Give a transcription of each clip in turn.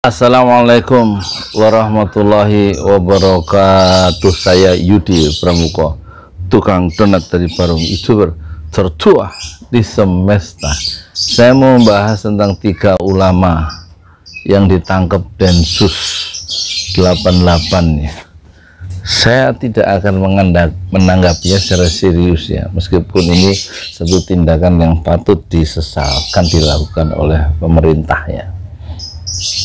Assalamualaikum warahmatullahi wabarakatuh. Saya Yudi Pramuko, tukang donat dari Parung, YouTuber tertua di semesta. Saya mau membahas tentang 3 ulama yang ditangkap Densus 88 ya. Saya tidak akan menanggapinya secara serius ya, meskipun ini satu tindakan yang patut disesalkan dilakukan oleh pemerintah ya.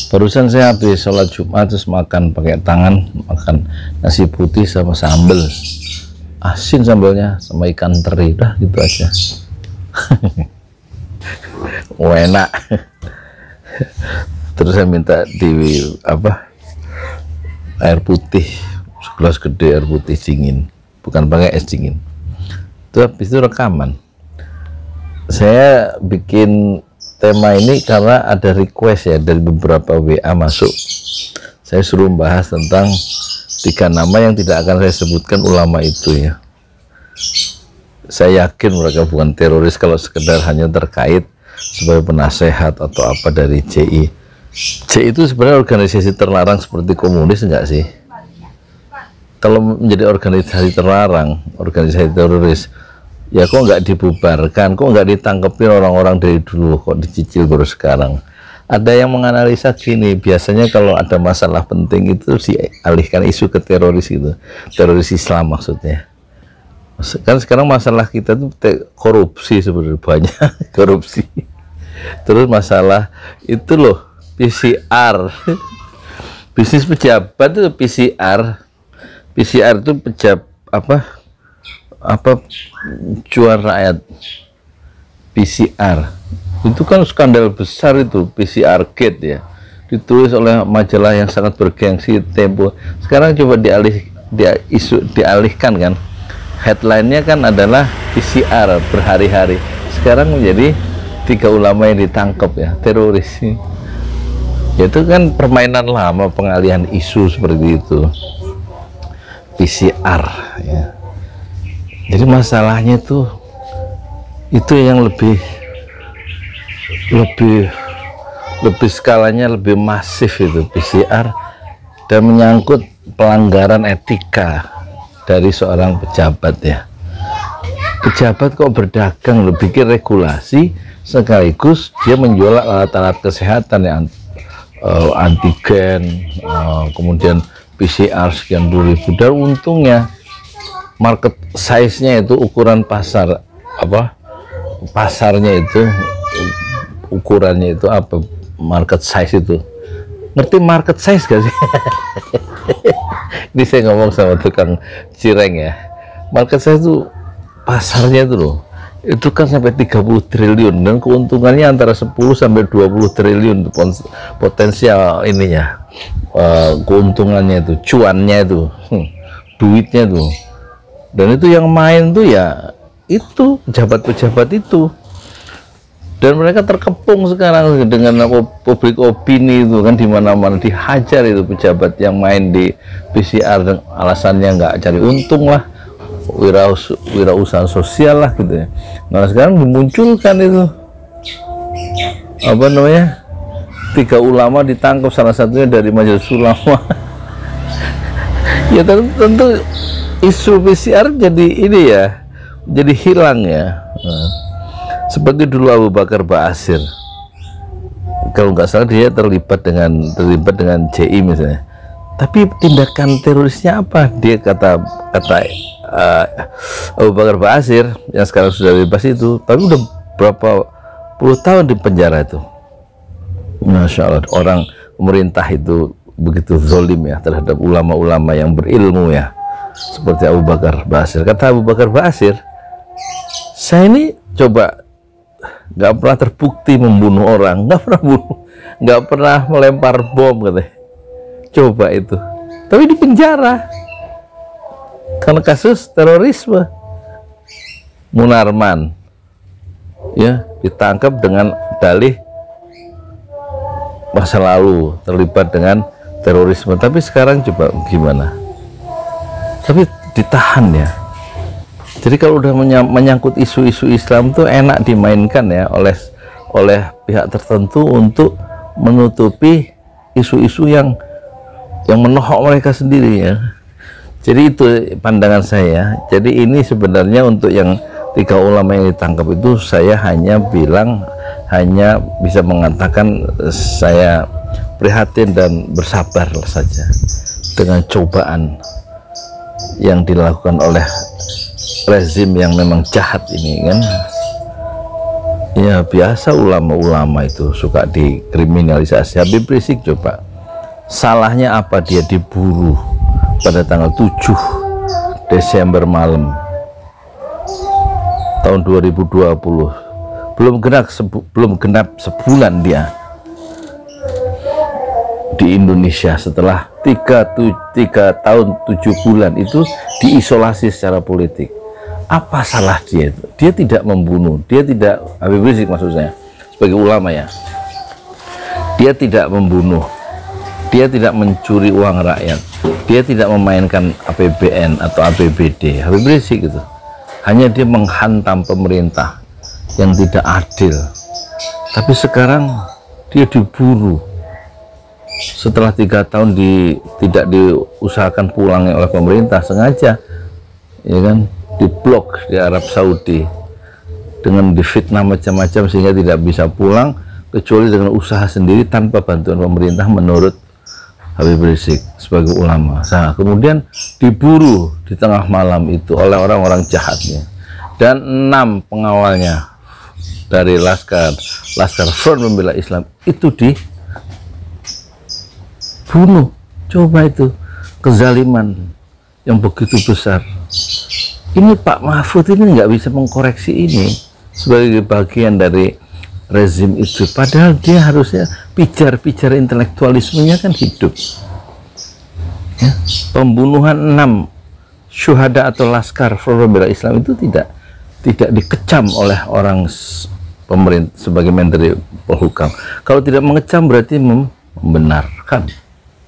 Barusan saya habis sholat Jumat terus makan pakai tangan, makan nasi putih sama sambal asin, sambalnya sama ikan teri, dah gitu aja. Enak. Terus saya minta air putih, segelas gede air putih dingin, bukan pakai es dingin. Itu habis itu rekaman. Saya bikin tema ini karena ada request ya dari beberapa WA masuk. Saya suruh membahas tentang 3 nama yang tidak akan saya sebutkan ulama itu ya. Saya yakin mereka bukan teroris kalau sekedar hanya terkait sebagai penasehat atau apa dari CI. CI itu sebenarnya organisasi terlarang seperti komunis enggak sih? Kalau menjadi organisasi terlarang, organisasi teroris, ya kok nggak dibubarkan, kok nggak ditangkepin orang-orang dari dulu, kok dicicil baru sekarang. Ada yang menganalisa gini, biasanya kalau ada masalah penting itu dialihkan isu ke teroris gitu, teroris Islam maksudnya. Kan sekarang masalah kita tuh korupsi sebenarnya, banyak korupsi. Terus masalah itu loh, PCR, bisnis pejabat itu PCR itu cuan rakyat. PCR itu kan skandal besar itu, PCR Gate ya, ditulis oleh majalah yang sangat bergengsi, Tempo. Sekarang coba dialihkan kan, headline-nya kan adalah PCR berhari-hari, sekarang menjadi 3 ulama yang ditangkap ya, teroris. Itu kan permainan lama, pengalihan isu seperti itu, PCR ya. Jadi masalahnya itu yang lebih skalanya lebih masif itu PCR, dan menyangkut pelanggaran etika dari seorang pejabat ya. Pejabat kok berdagang, lo bikin regulasi sekaligus dia menjual alat-alat kesehatan yang antigen, kemudian PCR sekian puluh ribu, dan untungnya market size-nya itu ukuran pasar, pasarnya itu ukurannya itu apa, market size itu, ngerti market size gak sih? Ini saya ngomong sama tukang cireng ya, market size itu pasarnya itu loh, itu kan sampai 30 triliun dan keuntungannya antara 10 sampai 20 triliun potensial ininya, keuntungannya itu, cuannya itu, duitnya tuh. Dan itu yang main tuh ya itu pejabat-pejabat itu, dan mereka terkepung sekarang dengan publik opini itu kan, di mana-mana dihajar itu pejabat yang main di PCR dan alasannya nggak cari untung lah, wirausaha sosial lah gitu ya. Nah sekarang dimunculkan itu 3 ulama ditangkap, salah satunya dari Majelis Ulama. Ya tentu isu PCR jadi ini ya, jadi hilang ya. Nah, seperti dulu Abu Bakar Ba'asyir, kalau nggak salah dia terlibat dengan CI misalnya, tapi tindakan terorisnya apa? Dia kata Abu Bakar Ba'asyir yang sekarang sudah bebas itu, tapi udah berapa puluh tahun di penjara itu. Masya Allah, orang pemerintah itu begitu zalim ya terhadap ulama-ulama yang berilmu ya, seperti Abu Bakar Ba'asyir. Kata Abu Bakar Ba'asyir, saya ini coba nggak pernah terbukti membunuh orang, nggak pernah melempar bom katanya, coba itu, tapi di penjara karena kasus terorisme. Munarman ya ditangkap dengan dalih masa lalu terlibat dengan terorisme, tapi sekarang coba gimana, tapi ditahan ya. Jadi kalau udah menyangkut isu-isu Islam tuh enak dimainkan ya oleh pihak tertentu untuk menutupi isu-isu yang menohok mereka sendiri ya. Jadi itu pandangan saya. Jadi ini sebenarnya untuk yang 3 ulama yang ditangkap itu, saya hanya bisa mengatakan saya prihatin dan bersabar saja dengan cobaan yang dilakukan oleh rezim yang memang jahat ini kan. Ya biasa ulama-ulama itu suka dikriminalisasi. Habib Rizik coba, salahnya apa dia diburu pada tanggal 7 Desember malam tahun 2020, belum genap sebulan dia di Indonesia, setelah 3 tahun 7 bulan itu diisolasi secara politik. Apa salah dia itu? Dia tidak membunuh, dia tidak, Habib Rizik maksud saya sebagai ulama ya, dia tidak membunuh, dia tidak mencuri uang rakyat, dia tidak memainkan APBN atau APBD. Habib Rizik itu hanya dia menghantam pemerintah yang tidak adil. Tapi sekarang dia diburu setelah 3 tahun tidak diusahakan pulangnya oleh pemerintah, sengaja ya kan, diblok di Arab Saudi dengan difitnah macam-macam sehingga tidak bisa pulang kecuali dengan usaha sendiri tanpa bantuan pemerintah menurut Habib Rizik sebagai ulama. Nah, kemudian diburu di tengah malam itu oleh orang-orang jahatnya, dan 6 pengawalnya dari Laskar Front Pembela Islam itu dibunuh. Coba itu kezaliman yang begitu besar. Ini Pak Mahfud ini nggak bisa mengkoreksi ini sebagai bagian dari rezim itu, padahal dia harusnya pijar-pijar intelektualismenya kan hidup ya. Pembunuhan 6 syuhada atau Laskar Front Pembela Islam itu tidak dikecam oleh orang pemerintah sebagai Menteri Polhukam. Kalau tidak mengecam berarti membenarkan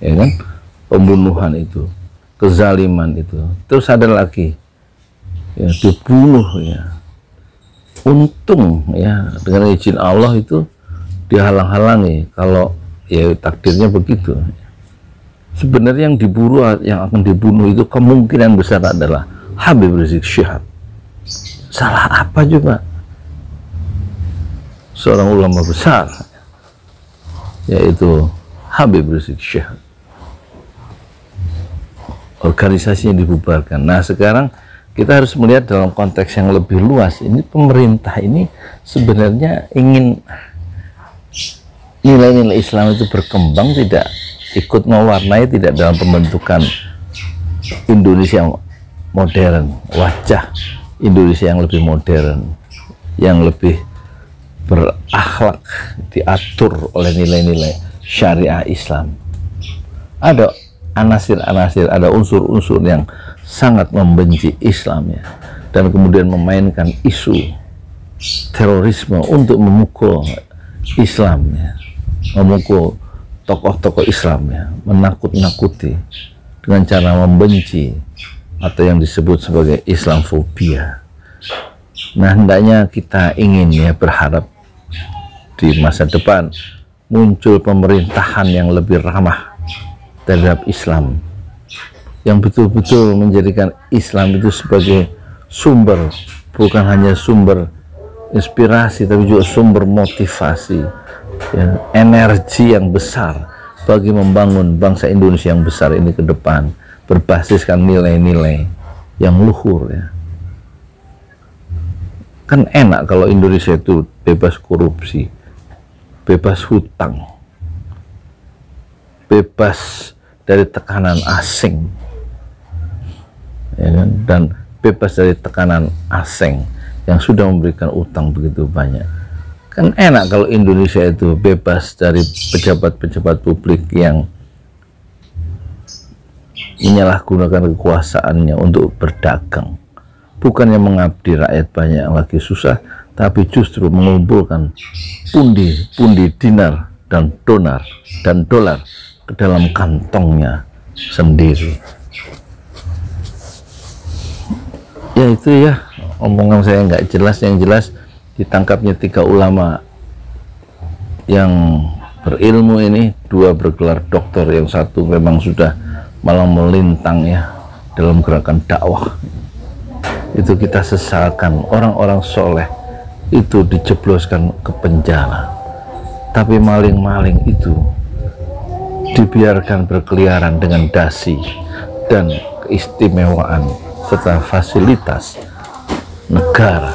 ya kan, pembunuhan itu, kezaliman itu. Terus ada lagi ya, dibunuh ya, untung ya dengan izin Allah itu dihalang-halangi. Kalau ya takdirnya begitu. Sebenarnya yang diburu, yang akan dibunuh itu kemungkinan besar adalah Habib Rizik Syihab. Salah apa juga seorang ulama besar yaitu Habib Rizik Syihab, organisasinya dibubarkan. Nah sekarang kita harus melihat dalam konteks yang lebih luas. Ini pemerintah ini sebenarnya ingin nilai-nilai Islam itu berkembang, tidak ikut mewarnai, tidak dalam pembentukan Indonesia modern, wajah Indonesia yang lebih modern, yang lebih berakhlak, diatur oleh nilai-nilai syariah Islam. Ada anasir-anasir, ada unsur-unsur yang sangat membenci Islam ya, dan kemudian memainkan isu terorisme untuk memukul Islam ya, memukul tokoh-tokoh Islam ya, menakut-nakuti dengan cara membenci atau yang disebut sebagai Islamfobia. Nah hendaknya kita ingin ya berharap di masa depan muncul pemerintahan yang lebih ramah terhadap Islam, yang betul-betul menjadikan Islam itu sebagai sumber, bukan hanya sumber inspirasi tapi juga sumber motivasi ya, energi yang besar bagi membangun bangsa Indonesia yang besar ini ke depan, berbasiskan nilai-nilai yang luhur ya. Kan enak kalau Indonesia itu bebas korupsi, bebas hutang, bebas dari tekanan asing ya kan? Dan bebas dari tekanan asing yang sudah memberikan utang begitu banyak. Kan enak kalau Indonesia itu bebas dari pejabat-pejabat publik yang menyalahgunakan kekuasaannya untuk berdagang, bukannya mengabdi rakyat banyak yang lagi susah, tapi justru mengumpulkan pundi-pundi dinar dan dolar ke dalam kantongnya sendiri. Ya itu ya, omongan saya nggak jelas. Yang jelas ditangkapnya 3 ulama yang berilmu ini, 2 bergelar doktor, yang satu memang sudah malah melintang ya dalam gerakan dakwah. Itu kita sesalkan, orang-orang soleh itu dijebloskan ke penjara, tapi maling-maling itu dibiarkan berkeliaran dengan dasi dan keistimewaan serta fasilitas negara.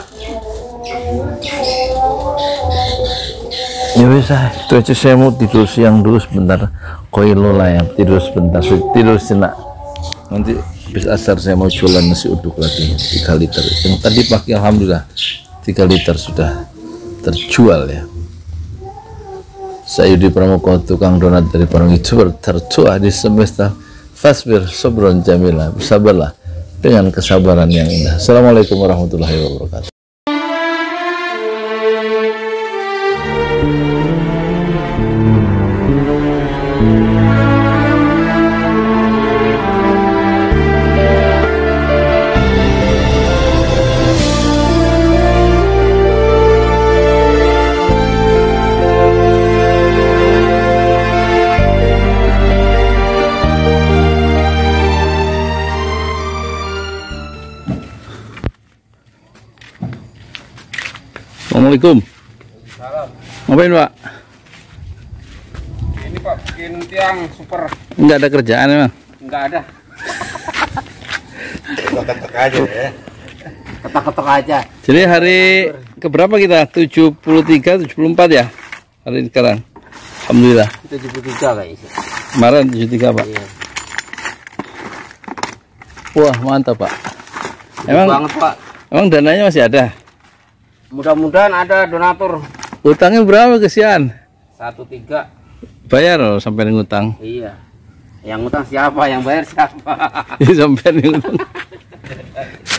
Ya bisa, itu aja. Saya mau tidur siang dulu sebentar, koilola yang tidur sebentar, tidur sejenak. Nanti habis asar saya mau jualan nasi uduk lagi 3 liter. Yang tadi pagi alhamdulillah 3 liter sudah terjual ya. Saya Yudi Pramoko, tukang donat dari Parung Youtuber tertua di semesta. Fasbir sobron jamila, bersabarlah dengan kesabaran yang indah. Assalamualaikum warahmatullahi wabarakatuh. Assalamualaikum. Salam. Ngapain Pak? Ini Pak bikin tiang super. Enggak ada kerjaan emang? Enggak ada. Ketok aja ya. Ketok-ketok aja. Jadi hari keberapa kita? 73, 74 ya? Hari sekarang. Alhamdulillah. 73 kayaknya. Kemarin 73 Pak. Iya. Wah mantap Pak. Emang banget Pak. Emang dananya masih ada? Mudah-mudahan ada donatur. Utangnya berapa kesian? 13. Bayar loh sampai ngutang. Iya. Yang ngutang siapa? Yang bayar siapa? Sampai ngutang.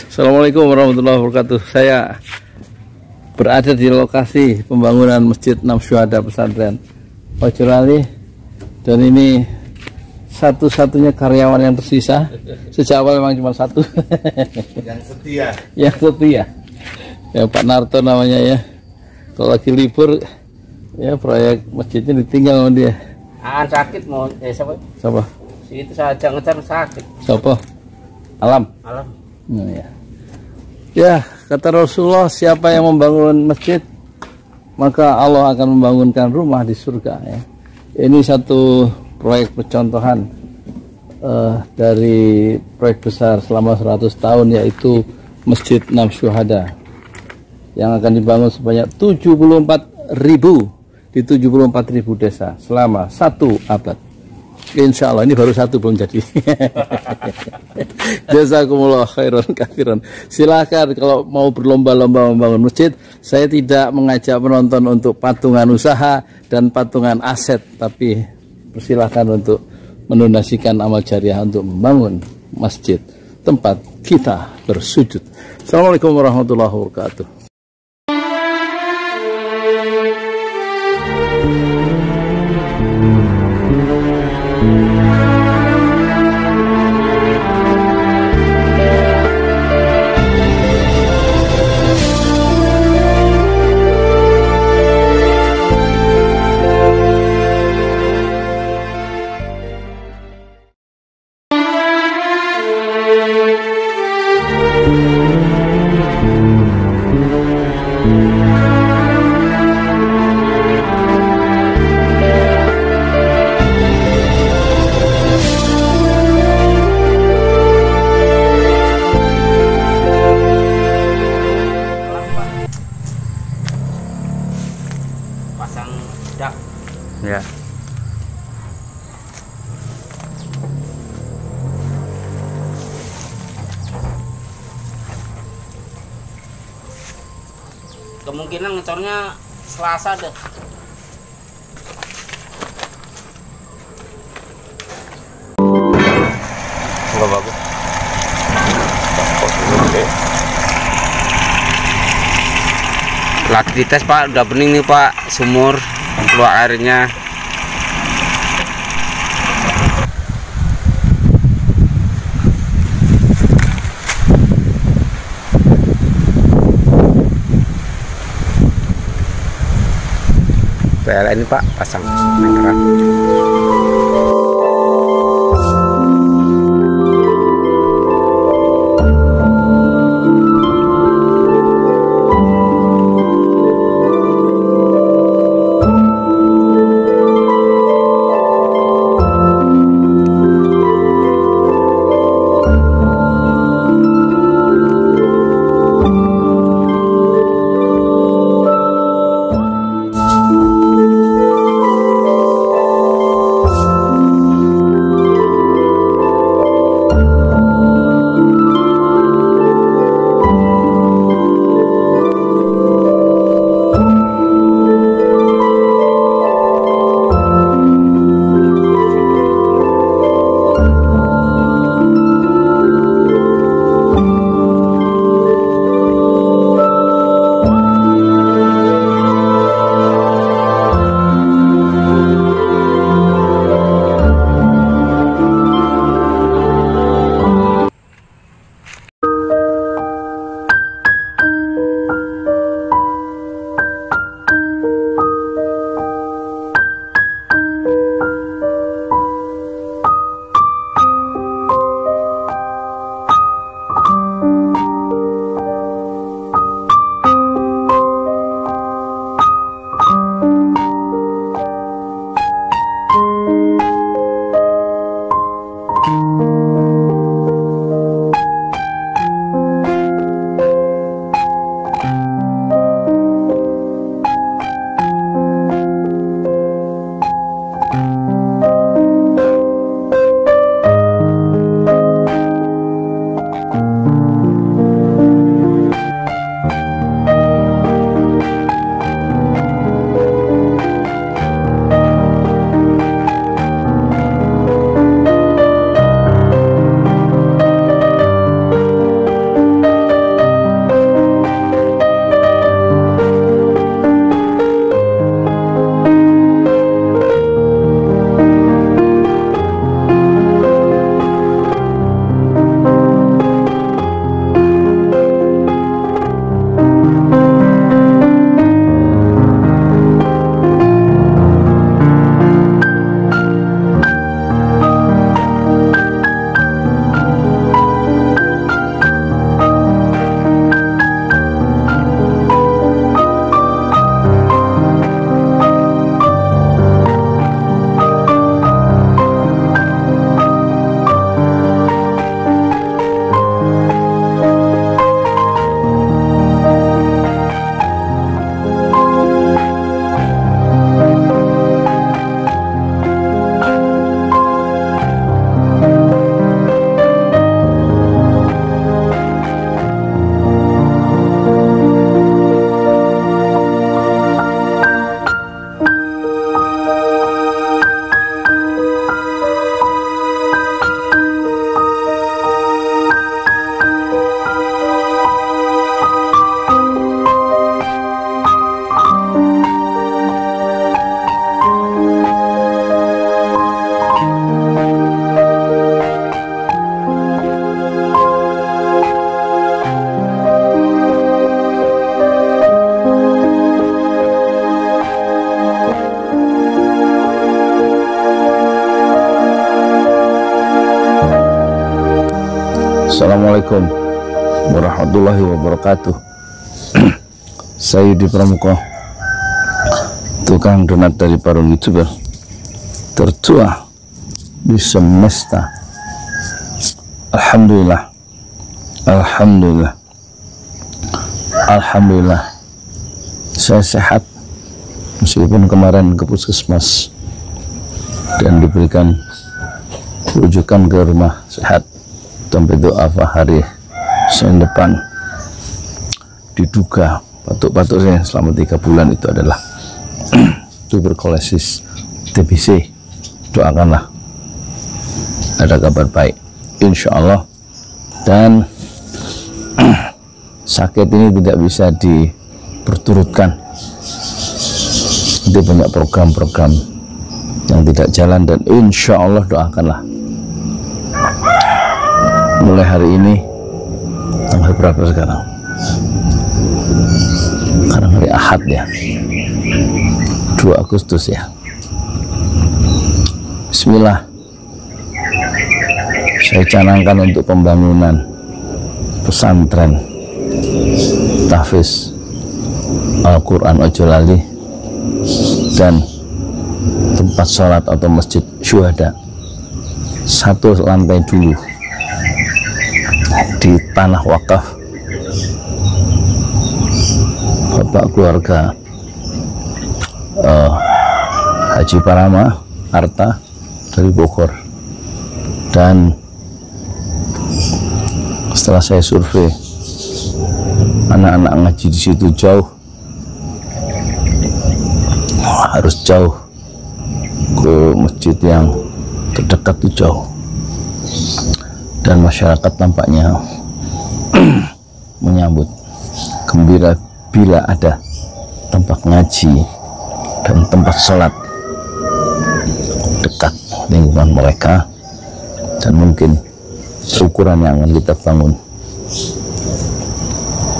Assalamualaikum warahmatullahi wabarakatuh. Saya berada di lokasi pembangunan Masjid 6 Syuhada Pesantren Ojolali, dan ini satu-satunya karyawan yang tersisa. Sejak awal memang cuma satu. Yang setia. Yang setia. Ya Pak Narto namanya ya. Kalau lagi libur ya proyek masjidnya ditinggal sama dia. Sakit mau siapa? Siapa? Si itu saja ngejar sakit. Siapa? Alam. Alam. Nah, ya. Ya, kata Rasulullah, siapa yang membangun masjid, maka Allah akan membangunkan rumah di surga ya. Ini satu proyek percontohan dari proyek besar selama 100 tahun, yaitu Masjid 6 Syuhada, yang akan dibangun sebanyak 74.000 di 74.000 desa selama 1 abad. Insya Allah, ini baru 1 belum jadi. Jazakumullah khairan katsiran. Silahkan kalau mau berlomba-lomba membangun masjid. Saya tidak mengajak penonton untuk patungan usaha dan patungan aset, tapi persilahkan untuk mendonasikan amal jariah untuk membangun masjid, tempat kita bersujud. Assalamualaikum warahmatullahi wabarakatuh. Pasang dak. Ya. Kemungkinan ngecornya Selasa deh. Enggak bagus. Lagi dites Pak, udah bening nih Pak, sumur keluar airnya. PLN ini Pak pasang lingkaran. Assalamualaikum warahmatullahi wabarakatuh. Saya Yudi Pramuko, tukang donat dari para YouTuber tertua di semesta. Alhamdulillah, Alhamdulillah, Alhamdulillah, saya sehat meskipun kemarin ke puskesmas dan diberikan rujukan ke rumah sehat sampai doa hari Senin depan. Diduga batuk-batuk saya selama 3 bulan itu adalah tuberkulosis TBC. Doakanlah ada kabar baik insya Allah, dan sakit ini tidak bisa diperturutkan. Dia banyak program-program yang tidak jalan, dan insya Allah doakanlah mulai hari ini, tanggal berapa sekarang? Sekarang hari Ahad ya, 2 Agustus ya. Bismillah, saya canangkan untuk pembangunan pesantren tahfiz Al-Quran Ojo Lali dan tempat sholat atau masjid syuhada 1 lantai dulu di tanah wakaf bapak keluarga Haji Parama Arta dari Bogor. Dan setelah saya survei, anak-anak ngaji di situ jauh, harus jauh ke masjid yang terdekat itu jauh, dan masyarakat tampaknya menyambut gembira bila ada tempat ngaji dan tempat sholat dekat lingkungan mereka. Dan mungkin ukuran yang akan kita bangun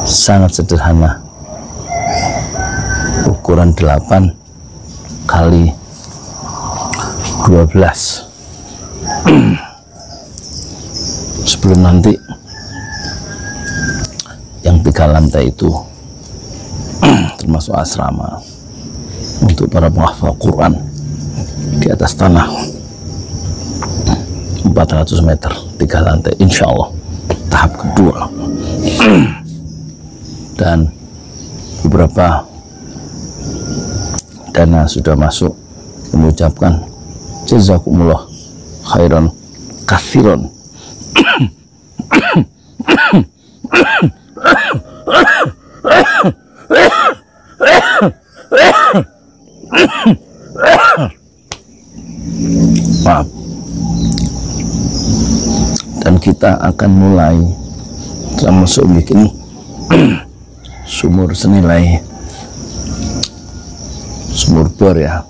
sangat sederhana, ukuran 8 kali 12 sebelum nanti yang 3 lantai itu termasuk asrama untuk para penghafal Quran di atas tanah 400 meter 3 lantai, insya Allah tahap kedua. Dan beberapa dana sudah masuk, mengucapkan jazakumullah khairan katsiran. Maaf. Dan kita akan mulai termasuk bikin sumur senilai sumur bor ya,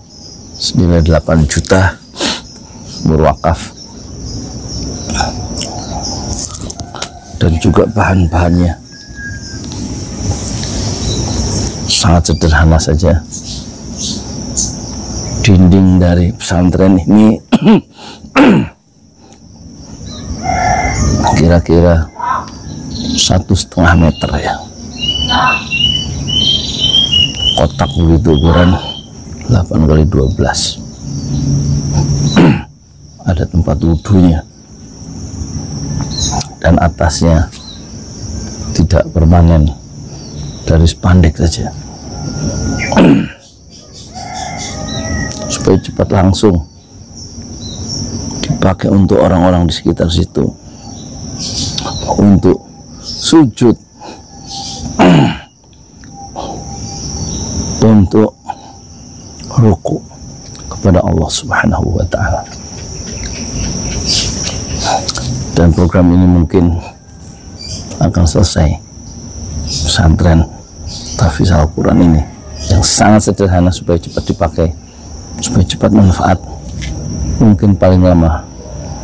senilai 8 juta, sumur wakaf, dan juga bahan-bahannya sangat sederhana saja. Dinding dari pesantren ini kira-kira 1,5 meter ya, kotak begitu, ukuran 8 kali 12. Ada tempat wudhunya, dan atasnya tidak permanen, dari spandek saja. Supaya cepat langsung dipakai untuk orang-orang di sekitar situ untuk sujud, untuk ruku kepada Allah Subhanahu wa Ta'ala. Dan program ini mungkin akan selesai, pesantren tahfiz Al-Quran ini yang sangat sederhana, supaya cepat dipakai, supaya cepat manfaat, mungkin paling lama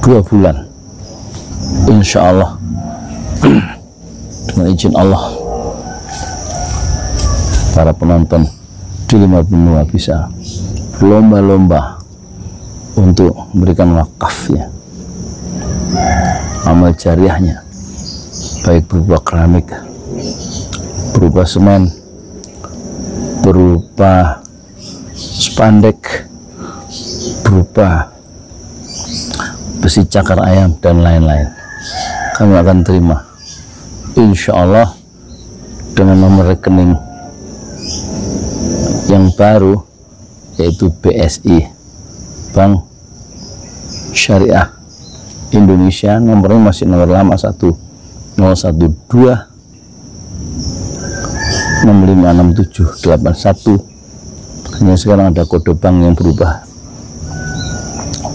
2 bulan insya Allah. Dengan izin Allah, para penonton di 5 benua bisa berlomba-lomba untuk memberikan wakafnya, amal jariahnya, baik berupa keramik, berupa semen, berupa spandek, berupa besi cakar ayam, dan lain-lain. Kami akan terima insya Allah dengan nomor rekening yang baru, yaitu BSI, Bank Syariah Indonesia. Nomornya masih nomor lama, 1012 656781. Hanya sekarang ada kode bank yang berubah,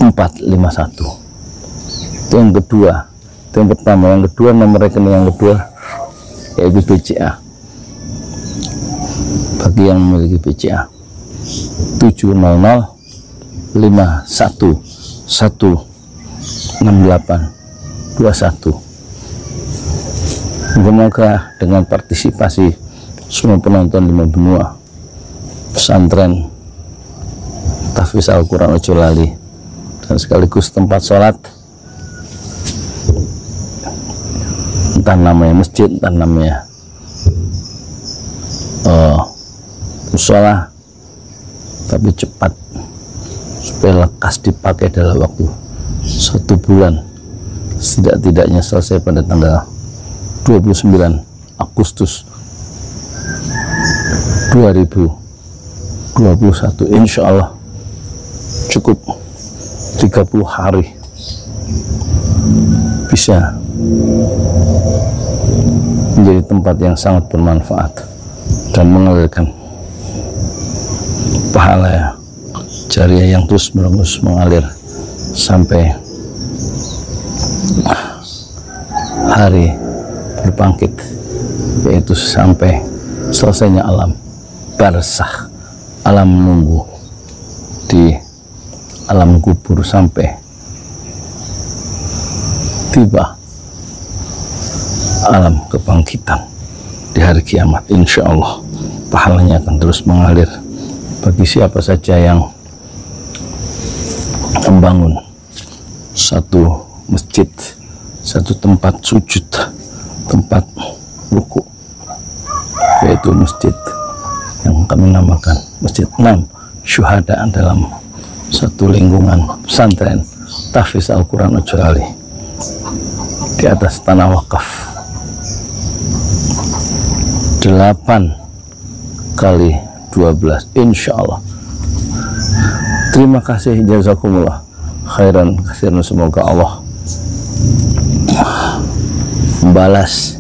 451. Itu yang kedua. Itu yang pertama. Yang kedua, nomor rekening yang kedua yaitu BCA. Bagi yang memiliki BCA 700516821. Semoga dengan partisipasi semua penonton 5 benua, pesantren tahfiz Al-Quran ojo lali, dan sekaligus tempat sholat, entah namanya masjid, entah namanya musola, tapi cepat supaya lekas dipakai dalam waktu 1 bulan, setidak-tidaknya selesai pada tanggal 29 Agustus 2021. Insya Allah cukup 30 hari bisa menjadi tempat yang sangat bermanfaat dan mengalirkan pahala jariah yang terus menerus mengalir sampai hari berbangkit, yaitu sampai selesainya alam barzakh, alam menunggu di alam kubur, sampai tiba alam kebangkitan di hari kiamat. Insya Allah pahalanya akan terus mengalir bagi siapa saja yang membangun satu masjid, satu tempat sujud, tempat ruku, yaitu masjid yang kami namakan Masjid 6 Syuhada dalam satu lingkungan pesantren tahfiz Al-Quran ojo lali di atas tanah wakaf 8x12, insya Allah. Terima kasih, jazakumullah khairan katsiran. Semoga Allah membalas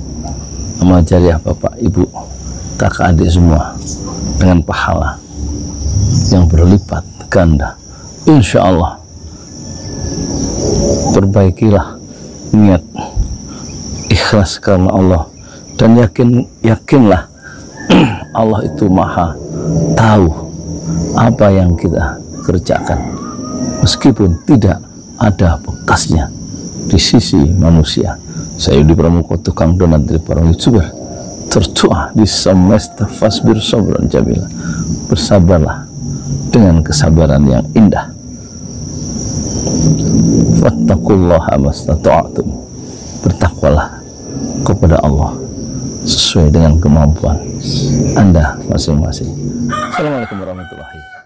amal jariah bapak, ibu, kakak, adik semua dengan pahala yang berlipat ganda. Insya Allah. Perbaikilah niat, ikhlas karena Allah, dan yakinlah Allah itu maha tahu apa yang kita kerjakan, meskipun tidak ada bekasnya di sisi manusia. Saya Yudi Pramuko, tukang donat dari para youtuber tertua di semesta. Fasbir sabran jamila, bersabarlah dengan kesabaran yang indah. Fattaqullaha mastata'tum, bertakwalah kepada Allah sesuai dengan kemampuan Anda masing-masing. Assalamualaikum warahmatullahi wabarakatuh.